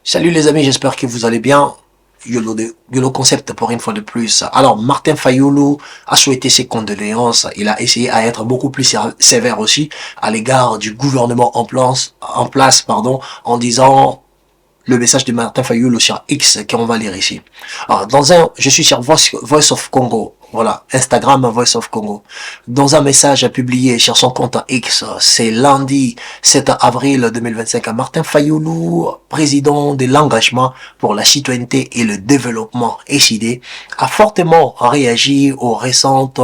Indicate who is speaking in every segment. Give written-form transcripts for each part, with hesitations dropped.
Speaker 1: Salut les amis, j'espère que vous allez bien. YOLO concept pour une fois de plus. Alors, Martin Fayulu a souhaité ses condoléances. Il a essayé à être beaucoup plus sévère aussi à l'égard du gouvernement en place, en disant le message de Martin Fayulu sur X qu'on va lire ici. Alors, je suis sur Voice of Congo. Voilà, Instagram Voice of Congo. Dans un message publié sur son compte X, c'est lundi 7 avril 2025, à Martin Fayulu, président de l'engagement pour la citoyenneté et le développement SID, a fortement réagi aux récentes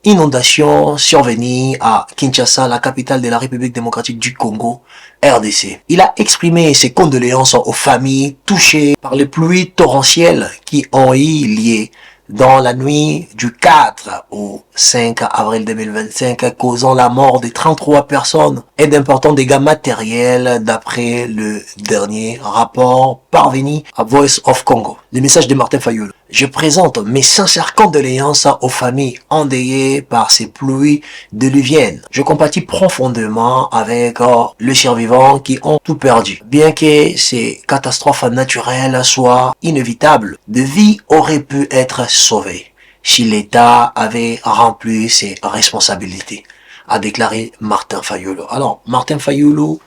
Speaker 1: inondations survenues à Kinshasa, la capitale de la République démocratique du Congo, RDC. Il a exprimé ses condoléances aux familles touchées par les pluies torrentielles qui ont eu lieu dans la nuit du 4 au 5 avril 2025, causant la mort de 33 personnes et d'importants dégâts matériels d'après le dernier rapport parvenu à Voice of Congo. Le message de Martin Fayulu. Je présente mes sincères condoléances aux familles endeuillées par ces pluies diluviennes. Je compatis profondément avec les survivants qui ont tout perdu. Bien que ces catastrophes naturelles soient inévitables, des vies auraient pu être sauvées si l'État avait rempli ses responsabilités, a déclaré Martin Fayulu. Alors, Martin Fayulu,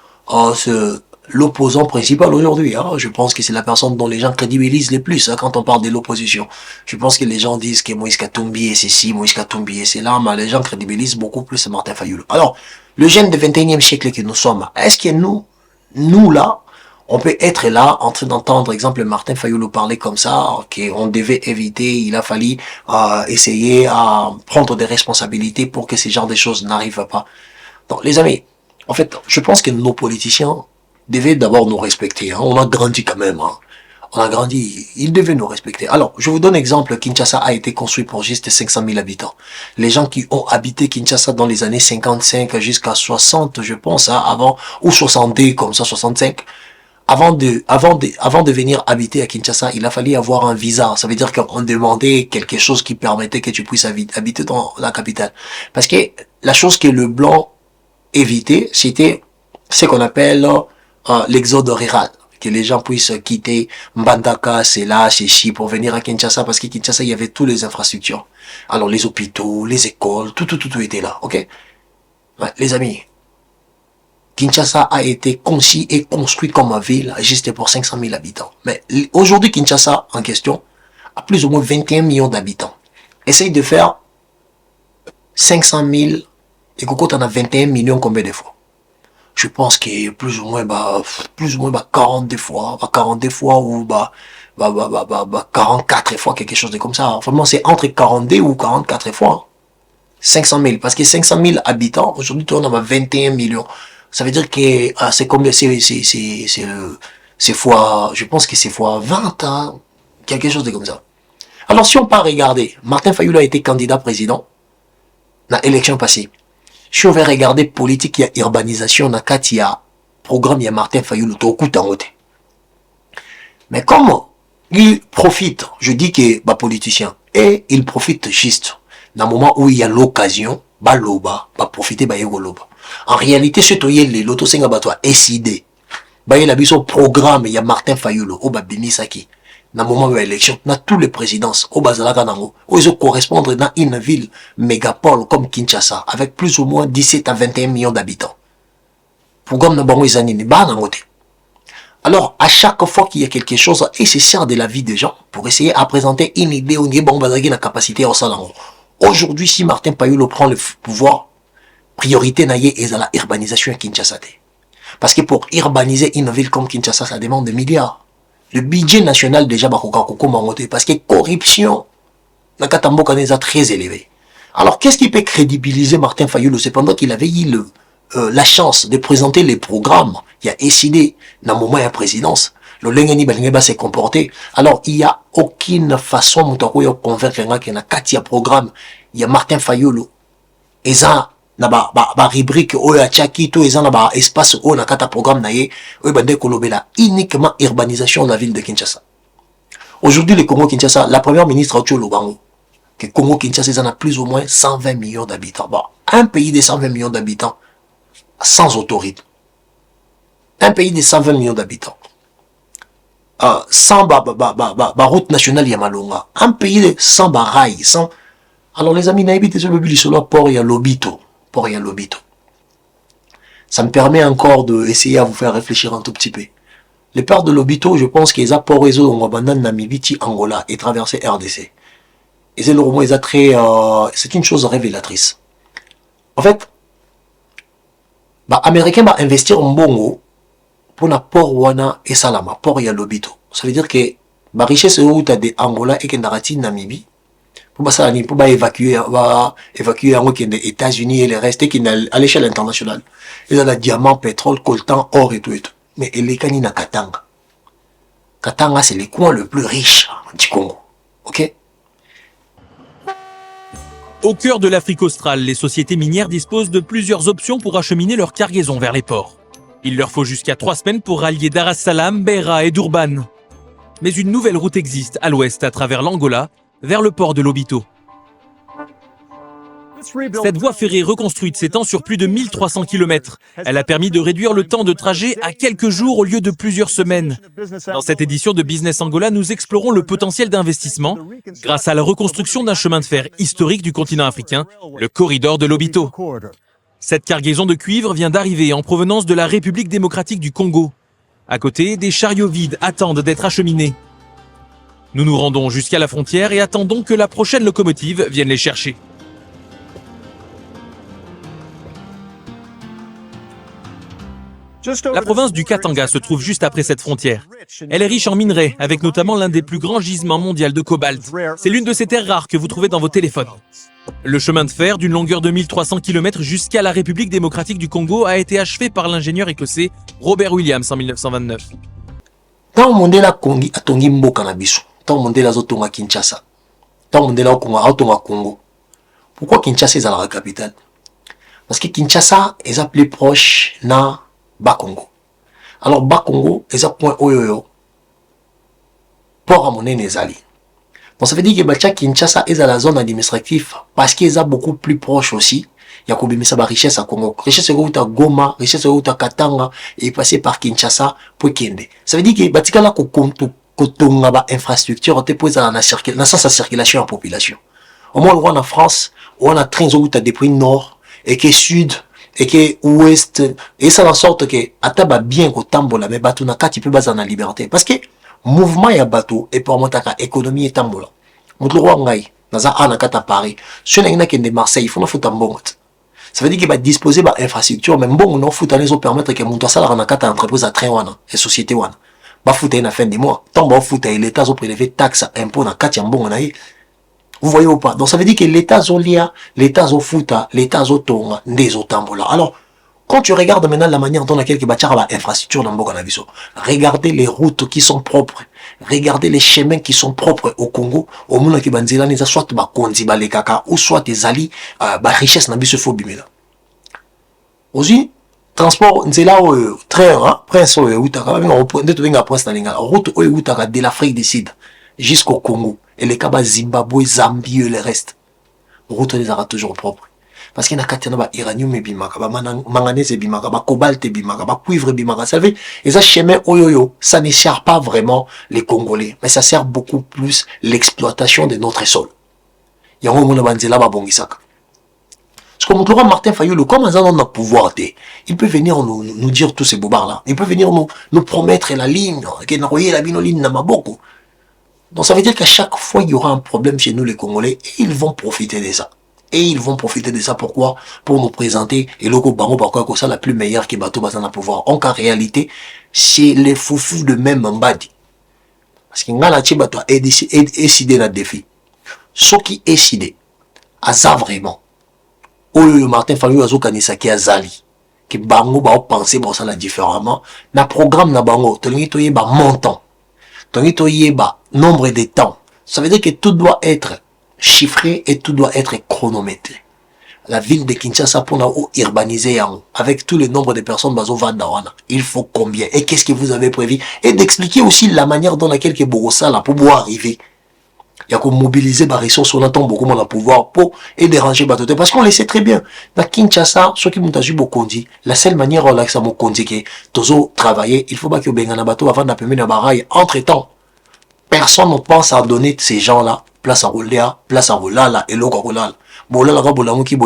Speaker 1: l'opposant principal aujourd'hui. Je pense que c'est la personne dont les gens crédibilisent le plus quand on parle de l'opposition. Je pense que les gens disent que Moïse Katumbi est ceci, Moïse Katumbi est cela, mais les gens crédibilisent beaucoup plus Martin Fayulu. Alors, le jeune du 21e siècle que nous sommes, est-ce que nous là, on peut être là en train d'entendre, exemple, Martin Fayulu parler comme ça, qu'on devait éviter, il a fallu essayer à prendre des responsabilités pour que ce genre de choses n'arrivent pas. Donc, les amis, en fait, je pense que nos politiciens devaient d'abord nous respecter. On a grandi quand même. On a grandi. Ils devaient nous respecter. Alors, je vous donne un exemple. Kinshasa a été construit pour juste 500 000 habitants. Les gens qui ont habité Kinshasa dans les années 55 jusqu'à 60, je pense, avant, ou 62, comme ça, 65, avant de venir habiter à Kinshasa, il a fallu avoir un visa. Ça veut dire qu'on demandait quelque chose qui permettait que tu puisses habiter dans la capitale. Parce que la chose que le blanc évitait, c'était ce qu'on appelle l'exode rural. Que les gens puissent quitter Mbandaka, c'est là, c'est ici, pour venir à Kinshasa, parce qu'à Kinshasa, il y avait toutes les infrastructures. Alors, les hôpitaux, les écoles, tout était là, ok? Ouais, les amis, Kinshasa a été conçu et construit comme une ville juste pour 500 000 habitants. Mais aujourd'hui, Kinshasa, en question, a plus ou moins 21 millions d'habitants. Essaye de faire 500 000, et Coco, t'en as 21 millions combien de fois? Je pense que plus ou moins 42 fois, 42 fois ou 44 fois, quelque chose de comme ça. Vraiment, c'est entre 42 ou 44 fois. 500 000, parce que 500 000 habitants, aujourd'hui, on en a 21 millions. Ça veut dire que c'est combien, c'est fois, je pense que c'est fois 20, quelque chose de comme ça. Alors, si on part regarder, Martin Fayulu a été candidat président dans l'élection passée. Si on veut regarder politique, il y a urbanisation, il y a programme, il y a Martin Fayulu, mais comment il profite, je dis que politicien, et il profite juste dans le moment où il y a l'occasion, loba, profiter, loba. En réalité, ce que les loto senga batwa SID, il y a un programme, il y a Martin Fayulu, au Benisaki. Dans le moment de l'élection, dans tous les présidences, au Bazalaka Nango, où ils correspondre dans une ville mégapole comme Kinshasa, avec plus ou moins 17 à 21 millions d'habitants. Programme Nabango Izanini, Nangote. Alors, à chaque fois qu'il y a quelque chose nécessaire de la vie des gens, pour essayer à présenter une idée, on dit bon, la capacité au salon. Aujourd'hui, si Martin Fayulu prend le pouvoir, priorité naïe est à la urbanisation à Kinshasa. Parce que pour urbaniser une ville comme Kinshasa, ça demande des milliards. Le budget national déjà parce que corruption la Katamboka est très élevé. Alors qu'est-ce qui peut crédibiliser Martin Fayulu? C'est pendant qu'il avait eu la chance de présenter les programmes, il a décidé dans le moment de la présidence, le Lengeni Balingeba s'est comporté. Alors il n'y a aucune façon de convaincre qu'il y a un programme, il y a Martin Fayulu et ça na rubrique oyo achaki to eza na ba espace oyo na kata programme na ye oyo bande kolobela uniquement urbanisation de la ville de Kinshasa. Aujourd'hui le Congo Kinshasa, la première ministre Otio Lobango que Congo Kinshasa ils en a plus ou moins 120 millions d'habitants. Bon, un pays de 120 millions d'habitants sans autorité. Un pays de 120 millions d'habitants. sans route nationale Yamalonga. Un pays sans rail, sans... Alors les amis, n'habitez sur le sur le port ya Lobito. Port ya Lobito. Ça me permet encore d'essayer à vous faire réfléchir un tout petit peu. Les ports de Lobito, je pense qu'ils ont port réseau dans Rwanda, Namibie, Angola et traversé RDC. Et c'est le roman, c'est une chose révélatrice. En fait, Américain va investir en bongo pour la port wana et salama, port ya Lobito. Ça veut dire que la richesse où tu as des Angola et Kendarati, Namibie, pour évacuer les États-Unis et le reste à l'échelle internationale. Il y a le diamant, pétrole, coltan, or et tout et tout. Mais il est canina Katanga. Katanga, c'est le coin le plus riche du Congo. Ok?
Speaker 2: Au cœur de l'Afrique australe, les sociétés minières disposent de plusieurs options pour acheminer leurs cargaisons vers les ports. Il leur faut jusqu'à 3 semaines pour rallier Dar es Salaam, Beira et Durban. Mais une nouvelle route existe à l'ouest à travers l'Angola, vers le port de Lobito. Cette voie ferrée reconstruite s'étend sur plus de 1300 km. Elle a permis de réduire le temps de trajet à quelques jours au lieu de plusieurs semaines. Dans cette édition de Business Angola, nous explorons le potentiel d'investissement grâce à la reconstruction d'un chemin de fer historique du continent africain, le corridor de Lobito. Cette cargaison de cuivre vient d'arriver en provenance de la République démocratique du Congo. À côté, des chariots vides attendent d'être acheminés. Nous nous rendons jusqu'à la frontière et attendons que la prochaine locomotive vienne les chercher. La province du Katanga se trouve juste après cette frontière. Elle est riche en minerais, avec notamment l'un des plus grands gisements mondiaux de cobalt. C'est l'une de ces terres rares que vous trouvez dans vos téléphones. Le chemin de fer, d'une longueur de 1300 km jusqu'à la République démocratique du Congo, a été achevé par l'ingénieur écossais Robert Williams en 1929.
Speaker 1: Tant Mondela Kongi a tongi mboka na biso. Tant Mondela zotonga Kinshasa. Tant Mondela otonga Congo. Pourquoi Kinshasa est la capitale? Parce que Kinshasa est plus proche na Bakongo. Alors Bakongo est à point oyoyo. Port à monnaie nezali. Bon, ça veut dire que Kinshasa est à la zone administrative parce qu'il est beaucoup plus proche aussi. Il y a une richesse à Congo. Richesse à Goma, richesse à Katanga et passer par Kinshasa pour Kende. Ça veut dire que Batika là kotonga infrastructure pour la circulation en population. Au moins on en France, on a train où des prix nord et que sud et que ouest et ça en sorte que ataba bien ko tambola mais bateau na kati peut baza na liberté parce que mouvement ya bateau et pour monter économie et tambola. Mutlo wa ngai naza ana kata Paris. Si on a kende Marseille, il faut na futa mbongo. Ça veut dire qu'il va disposer de l'infrastructure, mais bon, on faut aller permettre que mon salaire en a quatre entreprises à train wana et société wana. Ba fouta na fin du mois. Tant ba fouta et l'État ont prélevé taxes, impôts na quatre yambon na. Vous voyez ou pas? Donc ça veut dire que l'État zolia, l'État zo fouta, l'État zo tonga, des otambola. Alors, quand tu regardes maintenant la manière dont laquelle que bâtir l'infrastructure dans Mboka na biso, regardez les routes qui sont propres, regardez les chemins qui sont propres au Congo, au monde qui banzela neza soit ba konzi ba lekaka ou soit des ali ba richesse na biso fo bimela. Aussi transport nzela o train prince o utaka ba on to venga prince na linga route o utaka de l'Afrique du Sud jusqu'au Congo et les kaba Zimbabwe, Zambie et le reste. Route les aura toujours propres. Parce qu'il y a un uranium et bimaka, manganèse et bimaka, cobalt et bimaka, cuivre et bimaka. Vous savez, et ça, chemin oyoyo, ça ne sert pas vraiment les Congolais, mais ça sert beaucoup plus l'exploitation de notre sol. Il y a un moment où on a bongisaka. Parce que mon Martin Fayulu, comme on a pouvoir, il peut venir nous dire tous ces bobards-là. Il peut venir nous promettre la ligne, qu'il a la ligne dans Maboko. Donc ça veut dire qu'à chaque fois, il y aura un problème chez nous, les Congolais, et ils vont profiter de ça. Et ils vont profiter de ça. Pourquoi? Pour nous présenter et le bango bakwa ça la plus meilleure qui bateau bazana pouvoir. Donc en réalité, c'est les foufous de même mbadi. Parce que ngala chibato a décidé la défi. Ce qui est décidé, aza vraiment. Oyo Martin Fayulu azo kanisa ki azali. Ki bango ba penser pour ça la différemment. Na programme na bango, tolingi toye ba montant. Tolingi toye ba nombre de temps. Ça veut dire que tout doit être chiffré et tout doit être chronométré. La ville de Kinshasa pour urbaniser avec tout le nombre de personnes il faut combien et qu'est-ce que vous avez prévu et d'expliquer aussi la manière dans laquelle que Borossa là pour pouvoir arriver. Il y a qu'on mobiliser les ressources, on attend beaucoup de pouvoir pour et déranger Batote. Parce qu'on le sait très bien. Dans Kinshasa, ceux qui m'ont agi beaucoup dit, la seule manière où ça m'a dit que Tozo travailler, il faut pas que Bengana Bato avant d'appeler na baraille. Entre temps, personne ne pense à donner ces gens-là place à rouler, place à rouler là, et l'eau à rouler. Bon là,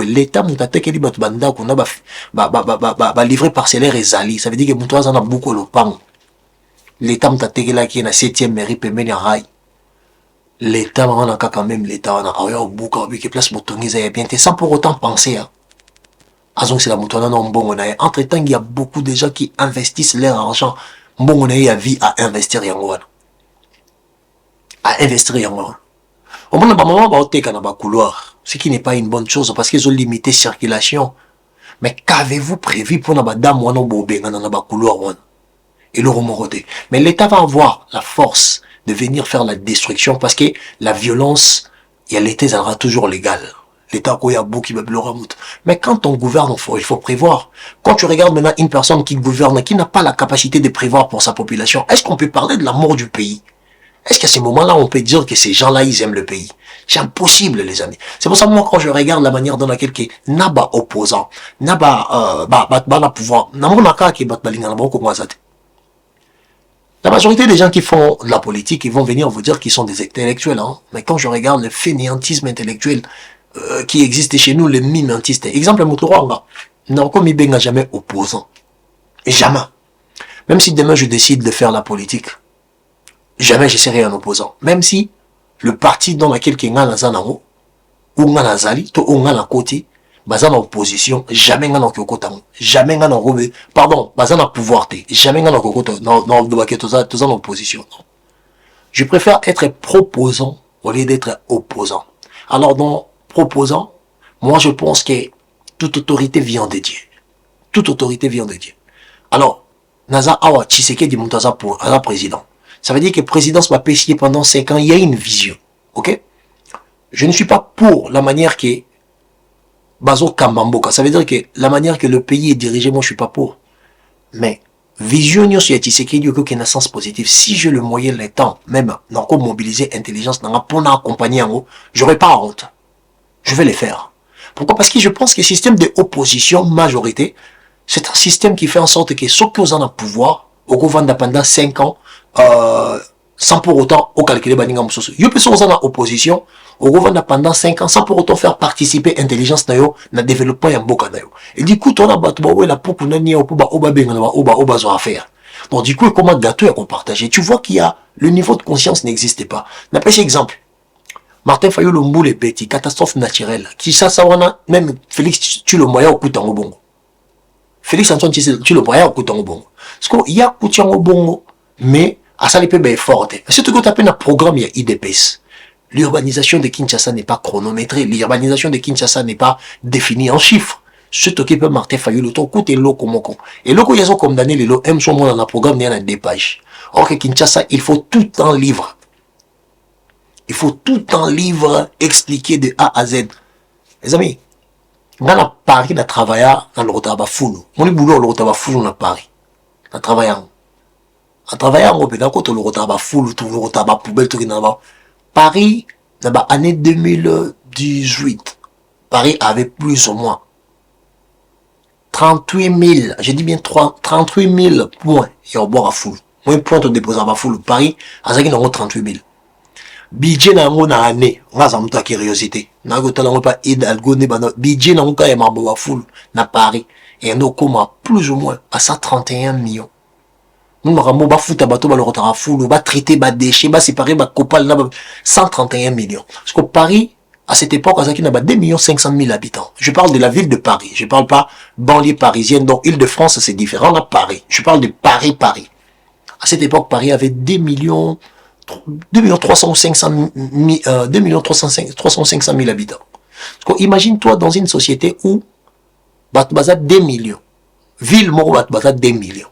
Speaker 1: l'État m'a dit que les banda qu'on a livré parcellaire et zali. Ça veut dire que mon toit en a beaucoup le pan. L'État m'a dit que là qui est la 7e mairie pemeni rail. L'État m'a quand même l'État on a beaucoup de place motorisée bien sans pour autant penser à donc c'est la moutonna non bon entre temps il y a beaucoup de gens qui investissent leur argent bon on a vie à investir au moins moment va au na ba couloir ce qui n'est pas une bonne chose parce qu'ils ont limité circulation mais qu'avez-vous prévu pour na ba dame wana bobenga na ba couloir et le remorder mais l'État va avoir la force de venir faire la destruction parce que la violence, il y a l'État, ça sera toujours légal. L'État, il y a beaucoup qui va le remonter. Mais quand on gouverne, il faut prévoir. Quand tu regardes maintenant une personne qui gouverne, qui n'a pas la capacité de prévoir pour sa population, est-ce qu'on peut parler de la mort du pays? Est-ce qu'à ce moment-là, on peut dire que ces gens-là, ils aiment le pays? C'est impossible, les amis. C'est pour ça que moi, quand je regarde la manière dans laquelle n'a pas opposant, n'a pas, pouvoir, n'a pas qui bat balinga, n'a pas comment ça. La majorité des gens qui font de la politique, ils vont venir vous dire qu'ils sont des intellectuels. Hein. Mais quand je regarde le fainéantisme intellectuel qui existe chez nous, le mimétisme. Exemple, Moutouranga, Nanko Mibenga jamais opposant. Jamais. Même si demain je décide de faire la politique, jamais je serai un opposant. Même si le parti dans lequel Kenga Zanaro, ou Nazali, ou Ngana côté, baza na opposition, jamais nga na kokota, jamais nga na robe, pardon, baza na pouvoir te, jamais nga na kokota, non, toza na opposition. Je préfère être proposant au lieu d'être opposant. Alors, dans proposant, moi je pense que toute autorité vient de Dieu. Toute autorité vient de Dieu. Alors, Naza Awa Tshisekedi Moutaza pour un président. Ça veut dire que présidence va pêcher pendant 5 ans, il y a une vision. Ok? Je ne suis pas pour la manière que Bazo Kambamboka. Ça veut dire que la manière que le pays est dirigé, moi je suis pas pour. Mais, vision sur Tshisekedi qui a un sens positif. Si je le moyen le temps, même, dans quoi mobiliser intelligence, dans pour accompagner en haut, j'aurais pas honte. Je vais les faire. Pourquoi? Parce que je pense que le système de opposition majorité, c'est un système qui fait en sorte que ceux qui ont le pouvoir, au gouvernement pendant 5 ans, sans pour autant au calculer baninga musoso. Yo personne en opposition au gouvernement pendant 5 ans sans pour autant faire participer intelligence na yo na développement ya mboka na yo. Et du coup, on a battu ba la pour na nia pour ba oba benga na oba zo affaire. Donc du coup, comment gâteau à partager. Tu vois qu'il y a le niveau de conscience n'existait pas. N'a pas exemple. Martin Fayulu Mboule Petit, catastrophe naturelle. Qui ça wana même Félix tu le moyen au Koutango Bongo. Félix Antoine tu le moyen au Koutango Bongo. Parce qu'il y a Koutango Bongo mais à ça les peu forte. Surtout quand tu as un programme, il y a IDPS. L'urbanisation de Kinshasa n'est pas chronométrée. L'urbanisation de Kinshasa n'est pas définie en chiffres. Surtout qui peut Martin Fayulu, ton côté loko moko. Et loko ils ont condamné les lots, M son dans le programme, il y a des pages. Or que Kinshasa, il faut tout un livre. Il faut tout un livre expliqué de A à Z. Les amis, dans la Paris, on a travaillé dans le Rotaba Foulou. Mon boulot, le Rotaba Foulou, dans Paris. On a travaillé en travaillant au pédalo, tout le retard full, tout le retard poubelle, tout le Paris, dans l'année 2018, Paris avait plus ou moins 38 000, j'ai dit bien 38 000 points, et au bord à full. Moins de points de déposer à full. Paris, à ça qu'il y a 38 000. Budget n'a pas année, on va s'en mettre à curiosité. N'a pas Hidalgo, budget n'a pas à full, na Paris. Et on a plus ou moins à 131 millions. Nous avons fait bateau le retard à fou, va traiter ba déchets, va séparer ba copal 131 millions. Parce que Paris à cette époque, il y a 2 500 000 habitants. Je parle de la ville de Paris. Je parle pas banlieue parisienne. Donc Île-de-France c'est différent à Paris. Je parle de Paris. À cette époque, Paris avait 2 305 000 habitants. Imagine-toi dans une société où Batbaza 2 millions. Ville Moro Batbaza 2 millions.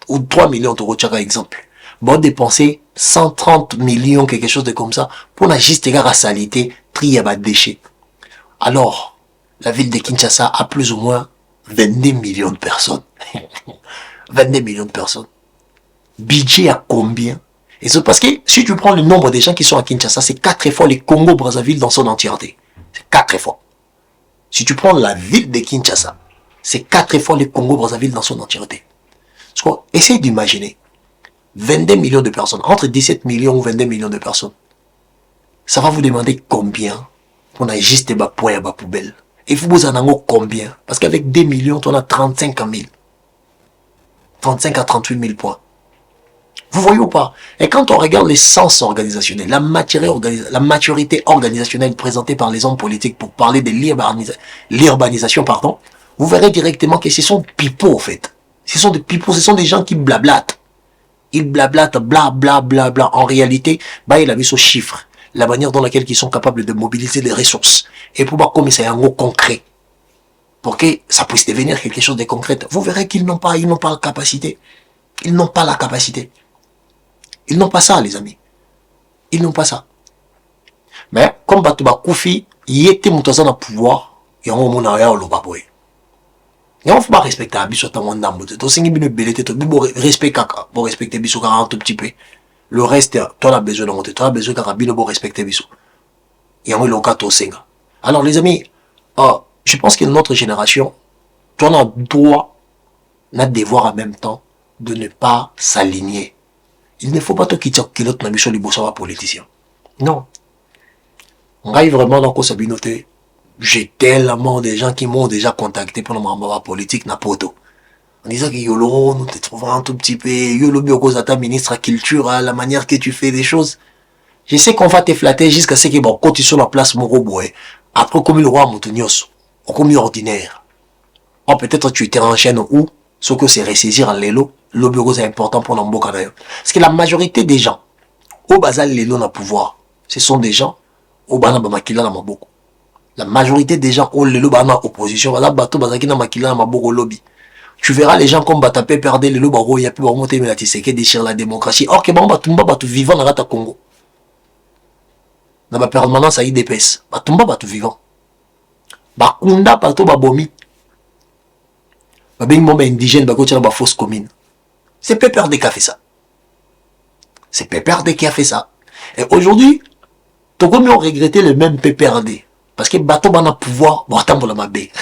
Speaker 1: Ou 3 millions d'euros, par exemple. Bon, dépenser 130 millions, quelque chose de comme ça, pour la juste égard à salité, trier à déchets. Alors, la ville de Kinshasa a plus ou moins 22 millions de personnes. 22 millions de personnes. Budget à combien? Et c'est parce que si tu prends le nombre des gens qui sont à Kinshasa, c'est 4 fois le Congo-Brazzaville dans son entièreté. C'est 4 fois. Si tu prends la ville de Kinshasa, c'est 4 fois le Congo-Brazzaville dans son entièreté. Essaye d'imaginer 22 millions de personnes, entre 17 millions ou 22 millions de personnes. Ça va vous demander combien pour a juste des points à la poubelle. Et vous en avez combien? Parce qu'avec 2 millions, on a 35 à 1000. 35 à 38 000 points. Vous voyez ou pas? Et quand on regarde les sens organisationnels, la maturité organisationnelle présentée par les hommes politiques pour parler de l'urbanisation, vous verrez directement que ce sont pipeaux, en fait. Ce sont des pipeaux, ce sont des gens qui blablatent. Ils blablatent, bla bla bla bla. En réalité, il a mis ce chiffre, la manière dans laquelle ils sont capables de mobiliser les ressources. Et pour voir comment c'est un mot concret. Pour que ça puisse devenir quelque chose de concret. Vous verrez qu'ils n'ont pas la capacité. Ils n'ont pas la capacité. Ils n'ont pas ça, les amis. Ils n'ont pas ça. Mais, comme Batouba Koufi, il était monté dans pouvoir, il y a un moment où il y a un lobaboy. Il faut pas respecter Abisso dans mon âme. Tu sais, il faut respecter Abisso un tout petit peu. Le reste, tu as besoin de monter. Tu as besoin de respecter Abisso. Il y a un local au Sénga. Alors, les amis, je pense que notre génération, tu as le droit, le devoir en même temps, de ne pas s'aligner. Il ne faut pas te quitter l'autre mission de bosser politicien. Non. On arrive vraiment dans la communauté. J'ai tellement de gens qui m'ont déjà contacté pour le politique na poto. En disant que Yolo, nous te trouvons un tout petit peu, Yolo Bioko ta ministre à culture, la manière que tu fais des choses. Je sais qu'on va te flatter jusqu'à ce que bon, quand tu sois la place mon robot, après comme le roi Montonios, comme ordinaire. Oh, peut-être tu étais en chaîne ou, ce que c'est ressaisir à l'élo, le bureau c'est important pour l'emboc. Parce que la majorité des gens, au bazal l'élo na pouvoir, ce sont des gens, au bana bamakila na maboko. La majorité des gens ont l'élo bana opposition, voilà bateau bazaki na makila na maboko lobby. Tu verras les gens comme Batapé perdre l'élo baro, il y a plus remonter mais la tiseke déchire la démocratie. Or que bon batumba batu vivant na rata Congo. Na ba permanence à IDPS, batumba batu vivant. Bakunda bato babomi. Babeng mon indigène bagotia na ba fausse commune. C'est PPRD qui a fait ça. C'est PPRD qui a fait ça. Et aujourd'hui, Togo ont regretté le même PPRD. Parce que bateau bana pouvoir, bon attends pour la mabé.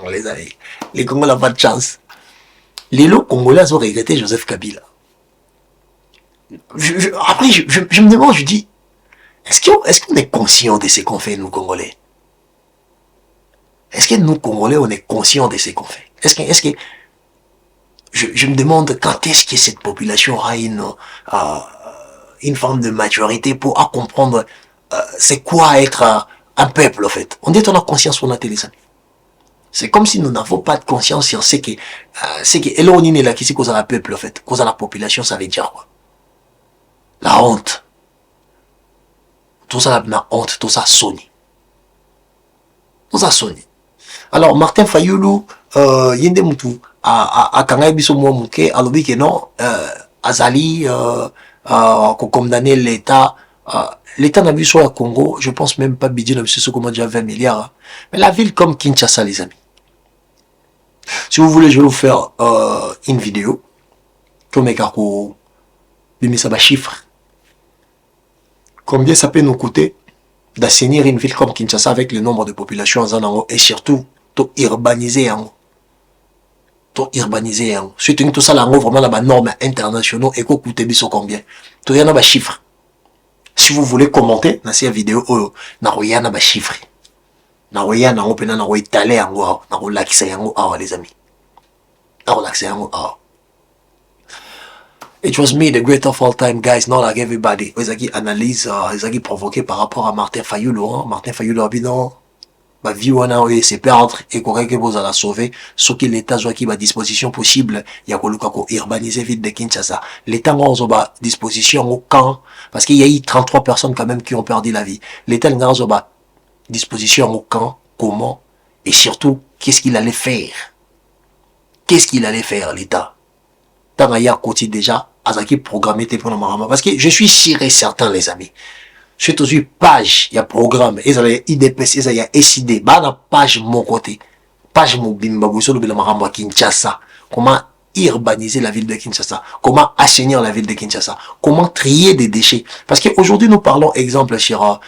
Speaker 1: Les amis, les Congolais n'ont pas de chance. Les lots Congolais ont regretté Joseph Kabila. Après, je me demande, je dis, est-ce qu'on est conscient de ce qu'on fait, nous Congolais? Est-ce que nous Congolais, on est conscient de ce qu'on fait? Est-ce que je me demande quand est-ce que cette population aura une forme de maturité pour comprendre c'est quoi être un peuple en fait. On dit qu'on a conscience sur la télé. C'est comme si nous n'avons pas de conscience sur ce que et là on est là qui c'est cause à la peuple en fait, cause à la population, ça veut dire quoi? La honte. Tout ça la honte, tout ça sonne. Tout ça sonne. Alors Martin Fayoulou yende mutu a kangai biso mo muke alobi ke non azali ko condamner l'état l'état n'a vu sur le Congo, je pense même pas budget n'a vu sur comment déjà 20 milliards. Hein. Mais la ville comme Kinshasa les amis. Si vous voulez je vais vous faire une vidéo comme Ekako ça va chiffre. Combien ça peut nous coûter d'assainir une ville comme Kinshasa avec le nombre de populations en Zanango et surtout to urbaniser en urbaniser en surtout tout ça là vraiment la norme internationale et quoi coûter biso combien to yana ba chiffre si vous voulez commenter dans cette vidéo na royana ba chiffre na royana on peut na royitaler en na relaxer en les amis na relaxer en It was me, the great of all time, guys, not like everybody. Ils ont analyse, ils ont provoqué par rapport à Martin Fayoulou. Hein. Martin Fayoulou a dit non, ma vie, on a c'est perdre et qu'on que vous allez sauver. Ce que l'État soit qui va disposition possible, il y a qu'on urbaniser vite de Kinshasa. L'État a disposition au camp, parce qu'il y a eu 33 personnes quand même qui ont perdu la vie. L'État a disposition au camp, comment, et surtout, qu'est-ce qu'il allait faire? Qu'est-ce qu'il allait faire, l'État? Tant qu'il y a côté déjà, Azaki programmé pour le Marama. Parce que je suis sûr et certain, les amis. C'est aussi page, il y a programme, il y a IDPS, il y a SID, bah, la page mon côté. Page mon bimba, vous savez, le Marama Kinshasa. Comment urbaniser la ville de Kinshasa, comment assainir la ville de Kinshasa, comment trier des déchets. Parce qu'aujourd'hui, nous parlons, exemple, sur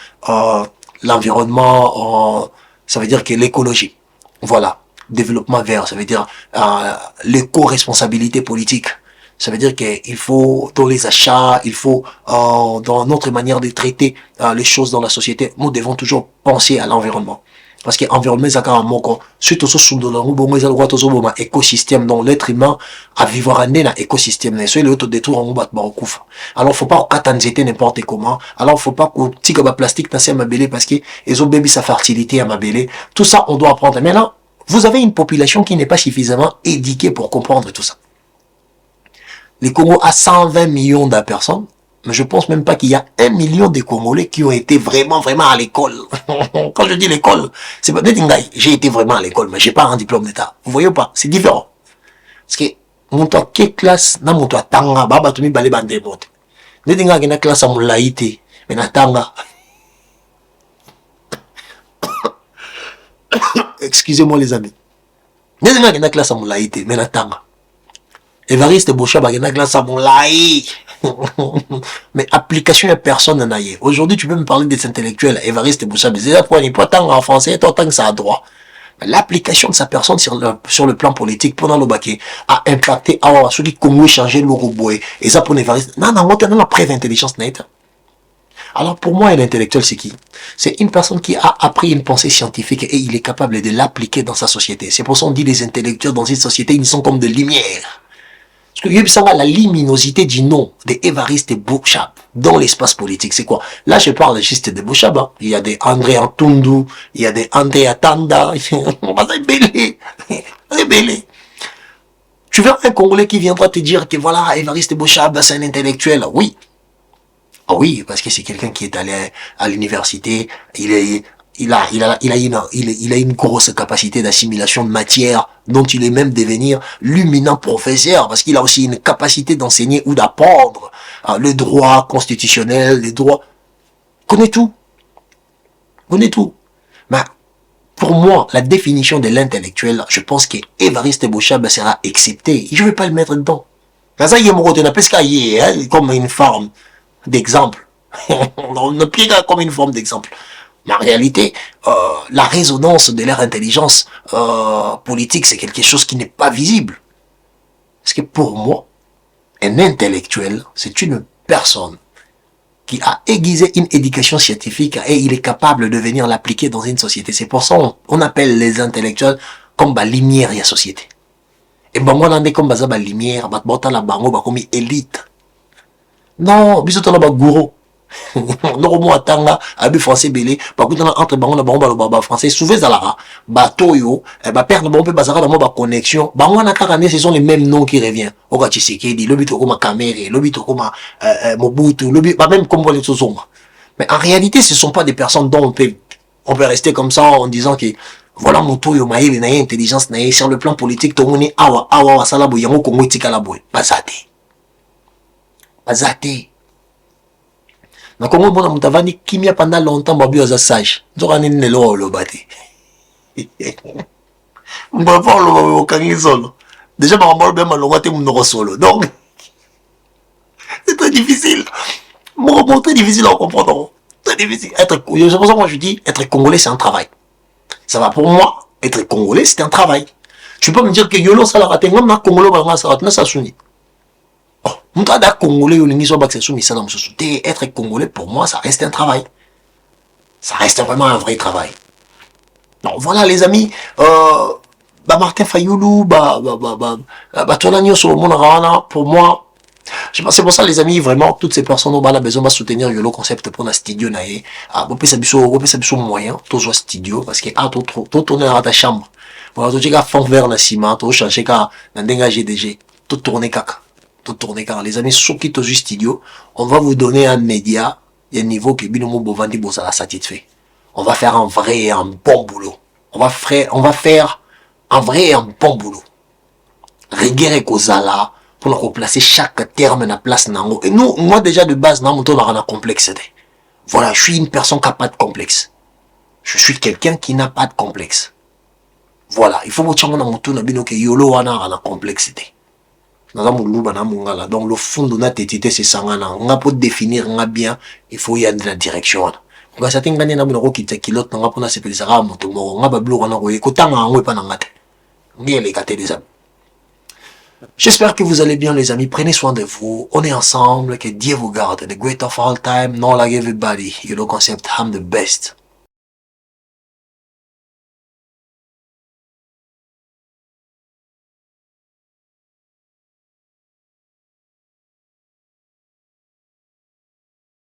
Speaker 1: l'environnement, ça veut dire que l'écologie. Voilà. Développement vert, ça veut dire l'éco-responsabilité politique. Ça veut dire qu'il faut, dans les achats, il faut, dans notre manière de traiter les choses dans la société, nous devons toujours penser à l'environnement. Parce que l'environnement, c'est un mot, suite au sous de l'environnement, écosystème, dont l'être humain a vivre en un écosystème. Et le autre détour en bat, alors, faut pas qu'on jeter n'importe comment. Alors, faut pas qu'on tique ma plastique dans ma belle parce que ils ont bébé sa fertilité à ma belle. Tout ça, on doit apprendre. Mais là, vous avez une population qui n'est pas suffisamment éduquée pour comprendre tout ça. Les Congo a 120 millions de personnes, mais je pense même pas qu'il y a 1 million de Congolais qui ont été vraiment à l'école. Quand je dis l'école, c'est pas j'ai été vraiment à l'école, mais j'ai pas un diplôme d'état. Vous voyez pas, c'est différent. Parce que mon toi quelle classe na mon toi tanga baba tumi balé bande bote. Nedinga gina classe à mon laïté, mais na tanga. Excusez-moi les amis. Nedinga gina classe à mon laïté, mais na tanga. Évariste Boshaba gina classe à mon laï. Mais application à personne n'a y. Aujourd'hui, tu peux me parler des intellectuels. Évariste Boshaba, c'est pour il pas tant en français, tant que ça a droit. L'application de sa personne sur le plan politique pendant le baquet a impacté à ceux qui Congo changer le robot et ça pour Évariste. Non, on a la preuve d'intelligence nette. Alors pour moi, un intellectuel, c'est qui? C'est une personne qui a appris une pensée scientifique et il est capable de l'appliquer dans sa société. C'est pour ça qu'on dit les intellectuels dans une société, ils sont comme de lumière. Parce que ça va la luminosité du nom d'Évariste Boshaba dans l'espace politique. C'est quoi? Là, je parle juste de Boshaba. Il y a des André Antundu, il y a des André Atanda. C'est belé. Tu verras un Congolais qui viendra te dire que voilà, Évariste Boshaba, c'est un intellectuel. Oui. Ah oui, parce que c'est quelqu'un qui est allé à l'université. Il a une grosse capacité d'assimilation de matière dont il est même devenir l'imminent professeur parce qu'il a aussi une capacité d'enseigner ou d'apprendre le droit constitutionnel, les droits. Connaît tout. Connaît tout. Mais pour moi, la définition de l'intellectuel, je pense que Évariste Boshaba sera accepté. Je ne vais pas le mettre dedans. Ça y est, comme une forme d'exemple. On ne pied comme une forme d'exemple. Mais en réalité, la résonance de leur intelligence politique, c'est quelque chose qui n'est pas visible. Parce que pour moi, un intellectuel, c'est une personne qui a aiguisé une éducation scientifique et il est capable de venir l'appliquer dans une société. C'est pour ça qu'on appelle les intellectuels comme la lumière et la société. Et bon, on a comme la lumière, la bango, comme élite. Non, bisous, on a gourou. Noromo atanga abi français belé ba kutana entre bango na bango ba français souvent zalara ba toyo ba père na bango pe bazara na mo ba connexion bango na kaka ce sont les mêmes noms qui revient oka Tshisekedi lobito koma Kamere lobito koma Mobutu lobito ba même comme les Tsonga. Mais en réalité ce sont pas des personnes dont on peut rester comme ça en disant que voilà mon toyo maïle na intelligence na sur le plan politique to moni awa sala bo yango Congo tikala boy bazate na Congo bona mutavani kimia pendant longtemps babu oza sage nzoka nini lelo olobate mbapa oloba okangi solo déjà makambo bien malonga te munoko solo donc c'est très difficile mon très difficile à comprendre très difficile être c'est pour ça moi je dis être congolais c'est un travail ça va pour moi être congolais c'est un travail tu peux me dire que yolo ça la raté ngam na congolais ba nga ça raté na ça suni. Être congolais, pour moi, ça reste un travail. Ça reste vraiment un vrai travail. Donc voilà, les amis, Martin Fayoulou, pour moi, c'est pour ça, les amis, vraiment, toutes ces personnes ont besoin de soutenir le concept pour la studio. Vous pouvez moyen, tout soit studio, parce que, tout tourner dans ta chambre. Voilà, tout fond vers la ciment, tout changer, dans un GDG, tout tourner caca. Tourner car les amis ceux qui sont studio on va vous donner un média et un niveau que binomo bovandi bosala satisfait on va faire un vrai et un bon boulot on va faire un vrai et un bon boulot rigueur kozala pour nous replacer chaque terme na place nango et nous moi déjà de base na monto na complexité voilà je suis une personne qui n'a pas de complexe je suis quelqu'un qui n'a pas de complexe voilà il faut motiver na monto na bino que yolo wana na complexité naza muluba na mongala. Donc le fond de notre entité c'est sangana. On pour définir nga bien, il faut y aller dans la direction wana. Nga sa tinga na bino ko kitsa kilot nga pona se pelisa ga moto mo nga ba blo wana ko ekotanga ngwe pa na ngate. Ngele kate des amis. J'espère que vous allez bien les amis, prenez soin de vous, on est ensemble, que Dieu vous garde, the great of all time, no like everybody, you know concept, I'm the best.